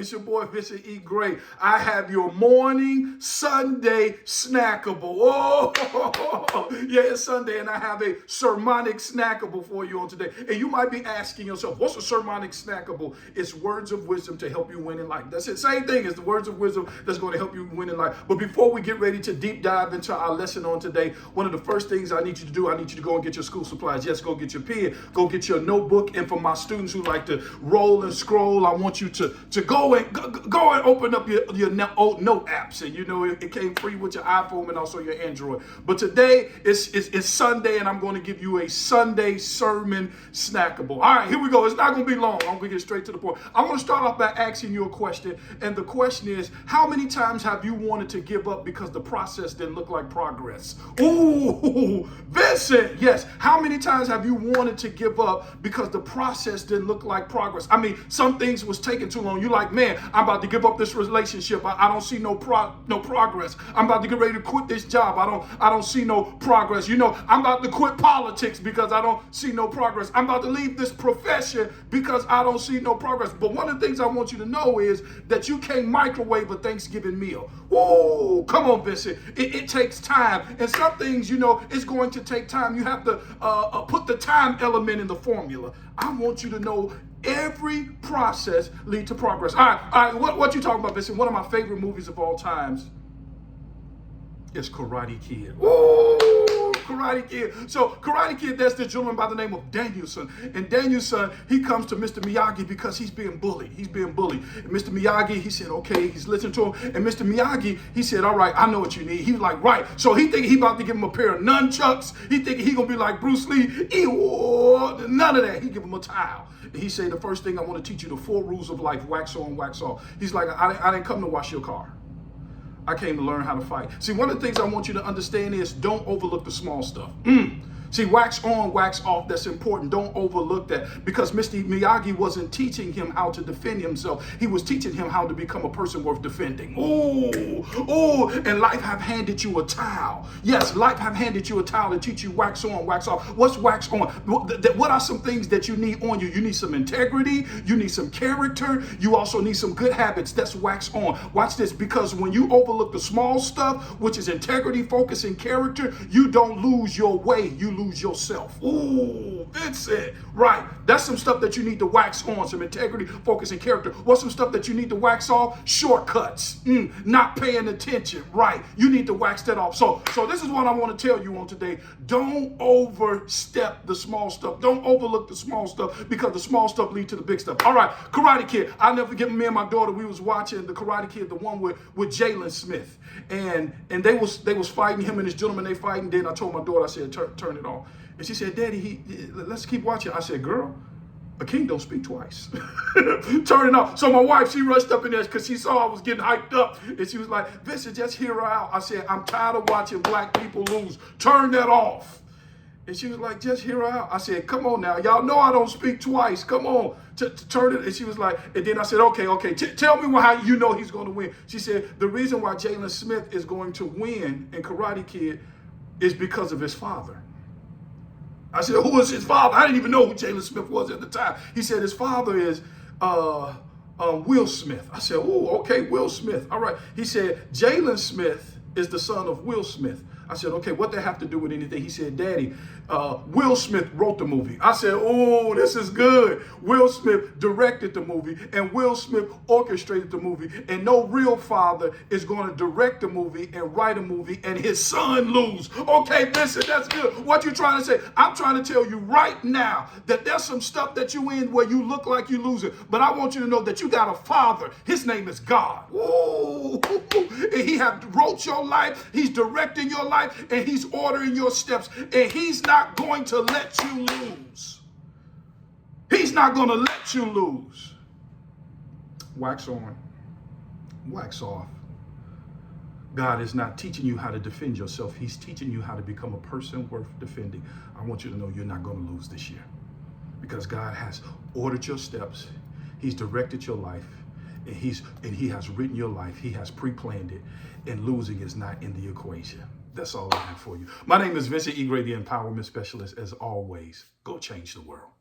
It's your boy, Mr. Gray. I have your morning Sunday snackable. Oh, yeah, it's Sunday, and I have a sermonic snackable for you on today. And you might be asking yourself, what's a sermonic snackable? It's words of wisdom to help you win in life. That's it. Same thing as the words of wisdom that's going to help you win in life. But before we get ready to deep dive into our lesson on today, one of the first things I need you to do, I need you to go and get your school supplies. Yes, go get your pen, go get your notebook. And for my students who like to roll and scroll, I want you to go and open up your old note apps. And you know, it came free with your iPhone and also your Android. But today it's Sunday, and I'm going to give you a Sunday sermon snackable. All right, here we go. It's not going to be long. I'm going to get straight to the point. I want to start off by asking you a question. And the question is, how many times have you wanted to give up because the process didn't look like progress? Ooh, Vincent, yes. How many times have you wanted to give up because the process didn't look like progress? I mean, some things was taking too long. You're like, man, I'm about to give up this relationship. I don't see no progress. I'm about to get ready to quit this job. I don't see no progress. You know, I'm about to quit politics because I don't see no progress. I'm about to leave this profession because I don't see no progress. But one of the things I want you to know is that you can't microwave a Thanksgiving meal. Whoa, come on, Vincent. It takes time. And some things, you know, it's going to take time. You have to put the time element in the formula. I want you to know every process leads to progress. All right. What you talking about, Vincent? One of my favorite movies of all times is Karate Kid. Ooh, Karate Kid. So Karate Kid, there's this gentleman by the name of Danielson. And Danielson, he comes to Mr. Miyagi because he's being bullied. He's being bullied. And Mr. Miyagi, he said, okay, he's listening to him. And Mr. Miyagi, he said, all right, I know what you need. He was like, right. So he think he about to give him a pair of nunchucks. He think he gonna be like Bruce Lee. Ew, none of that. He give him a towel. And he said, the first thing I want to teach you, the 4 rules of life: wax on, wax off. He's like, I didn't come to wash your car. I came to learn how to fight. See, one of the things I want you to understand is don't overlook the small stuff. See, wax on, wax off, that's important. Don't overlook that, because Mr. Miyagi wasn't teaching him how to defend himself. He was teaching him how to become a person worth defending. Ooh, and life have handed you a towel. Yes, life have handed you a towel to teach you wax on, wax off. What's wax on? What are some things that you need on you? You need some integrity. You need some character. You also need some good habits. That's wax on. Watch this, because when you overlook the small stuff, which is integrity, focus, and character, you don't lose your way. You lose yourself. Ooh, that's it. Right. That's some stuff that you need to wax on, some integrity, focus, and character. What's some stuff that you need to wax off? Shortcuts. Not paying attention. Right. You need to wax that off. So this is what I want to tell you on today. Don't overstep the small stuff. Don't overlook the small stuff, because the small stuff leads to the big stuff. All right. Karate Kid. I'll never forget, me and my daughter, we was watching the Karate Kid, the one with Jalen Smith. And they was fighting, him and this gentleman, they fighting. Then I told my daughter, I said, turn it on. And she said, Daddy, let's keep watching. I said, girl, a king don't speak twice. Turn it off. So my wife, she rushed up in there because she saw I was getting hyped up. And she was like, Vincent, just hear her out. I said, I'm tired of watching black people lose. Turn that off. And she was like, just hear her out. I said, come on now. Y'all know I don't speak twice. Come on. Turn it. And she was like, and then I said, okay. Tell me how you know he's going to win. She said, the reason why Jalen Smith is going to win in Karate Kid is because of his father. I said, who is his father? I didn't even know who Jalen Smith was at the time. He said his father is Will Smith. I said, oh, okay, Will Smith. All right. He said, Jalen Smith is the son of Will Smith. I said, okay, what they have to do with anything? He said, Daddy, Will Smith wrote the movie. I said, oh, this is good. Will Smith directed the movie, and Will Smith orchestrated the movie. And no real father is going to direct a movie and write a movie and his son lose. Okay, listen, that's good. What you trying to say? I'm trying to tell you right now that there's some stuff that you in where you look like you losing. But I want you to know that you got a father. His name is God. Ooh. And he have wrote your life. He's directing your life. And he's ordering your steps, and he's not going to let you lose. He's not going to let you lose. Wax on, wax off. God is not teaching you how to defend yourself. He's teaching you how to become a person worth defending. I want you to know you're not going to lose this year, because God has ordered your steps. He's directed your life. And he has written your life. He has pre-planned it, and losing is not in the equation. That's all I have for you. My name is Vincent Gray, the Empowerment Specialist. As always, go change the world.